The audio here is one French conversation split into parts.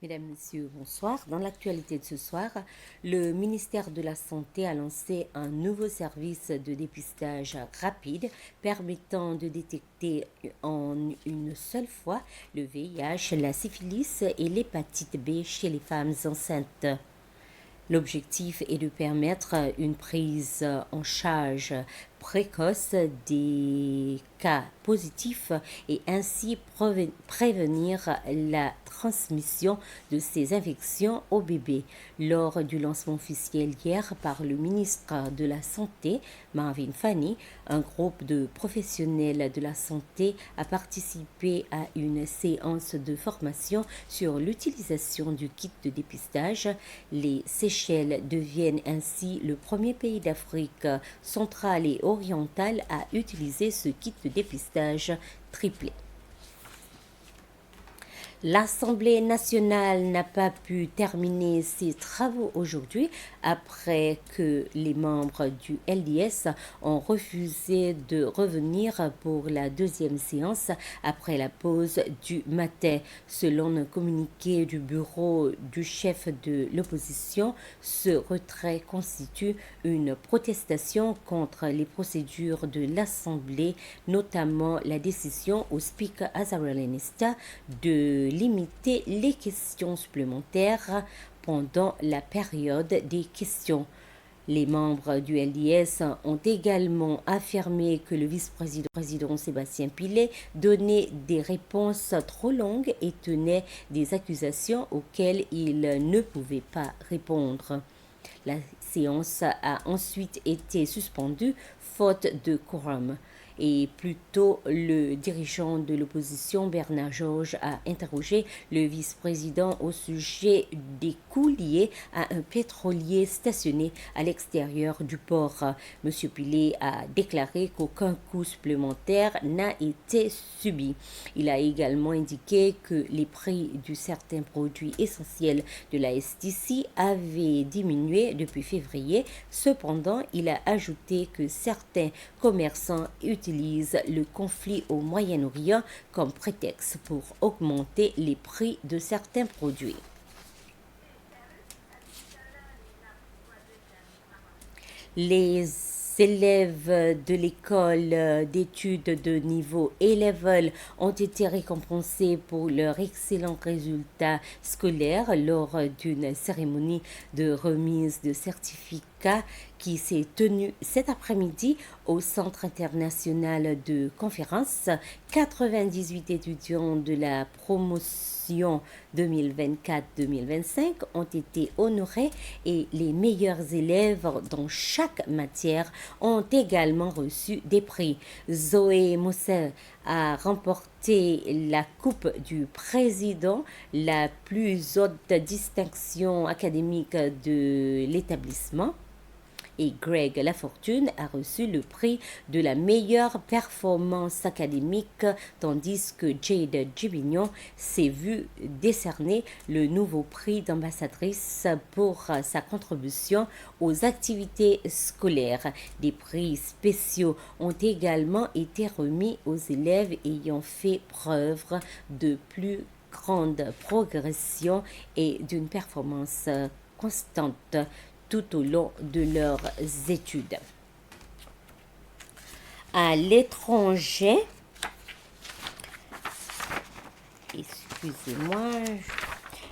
Mesdames, Messieurs, bonsoir. Dans l'actualité de ce soir, le ministère de la Santé a lancé un nouveau service de dépistage rapide permettant de détecter en une seule fois le VIH, la syphilis et l'hépatite B chez les femmes enceintes. L'objectif est de permettre une prise en charge précoce des cas positifs et ainsi prévenir la transmission de ces infections aux bébés. Lors du lancement officiel hier par le ministre de la Santé, Marvin Fanny, un groupe de professionnels de la santé a participé à une séance de formation sur l'utilisation du kit de dépistage. Les Seychelles deviennent ainsi le premier pays d'Afrique centrale et orientale à utiliser ce kit de dépistage triplé. L'Assemblée nationale n'a pas pu terminer ses travaux aujourd'hui après que les membres du LDS ont refusé de revenir pour la deuxième séance après la pause du matin. Selon un communiqué du bureau du chef de l'opposition, ce retrait constitue une protestation contre les procédures de l'Assemblée, notamment la décision au Speaker Azarel Ennesta de limiter les questions supplémentaires pendant la période des questions. Les membres du LDS ont également affirmé que le vice-président Sébastien Pillet donnait des réponses trop longues et tenait des accusations auxquelles il ne pouvait pas répondre. La séance a ensuite été suspendue faute de quorum. Et plus tôt, le dirigeant de l'opposition, Bernard Georges, a interrogé le vice-président au sujet des coûts liés à un pétrolier stationné à l'extérieur du port. M. Pillet a déclaré qu'aucun coût supplémentaire n'a été subi. Il a également indiqué que les prix de certains produits essentiels de la STC avaient diminué depuis février. Cependant, il a ajouté que certains commerçants utilisent le conflit au Moyen-Orient comme prétexte pour augmenter les prix de certains produits. Les élèves de l'école d'études de niveau A-Level ont été récompensés pour leurs excellents résultats scolaires lors d'une cérémonie de remise de certificats qui s'est tenue cet après-midi au Centre international de conférences. 98 étudiants de la promotion 2024-2025 ont été honorés et les meilleurs élèves dans chaque matière ont également reçu des prix. Zoé Mousser a remporté la Coupe du Président, la plus haute distinction académique de l'établissement. Et Greg Lafortune a reçu le prix de la meilleure performance académique, tandis que Jade Gibignon s'est vu décerner le nouveau prix d'ambassadrice pour sa contribution aux activités scolaires. Des prix spéciaux ont également été remis aux élèves ayant fait preuve de plus grande progression et d'une performance constante tout au long de leurs études. À l'étranger, excusez-moi,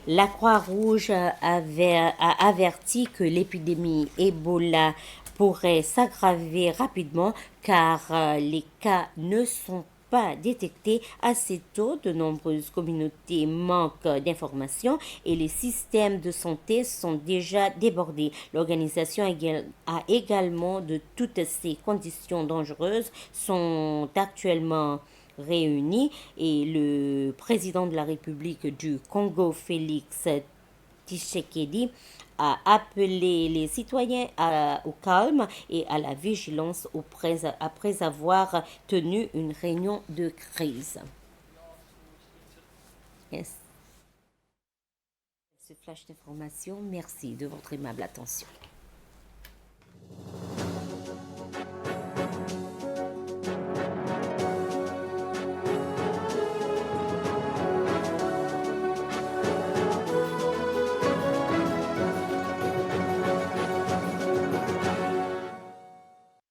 la Croix-Rouge a averti que l'épidémie Ebola pourrait s'aggraver rapidement car les cas ne sont pas détectés assez tôt. De nombreuses communautés manquent d'informations et les systèmes de santé sont déjà débordés. L'organisation a également de toutes ces conditions dangereuses sont actuellement réunies et le président de la République du Congo, Félix Tshisekedi, a appelé les citoyens au calme et à la vigilance après avoir tenu une réunion de crise. Yes. Ce flash d'information, merci de votre aimable attention.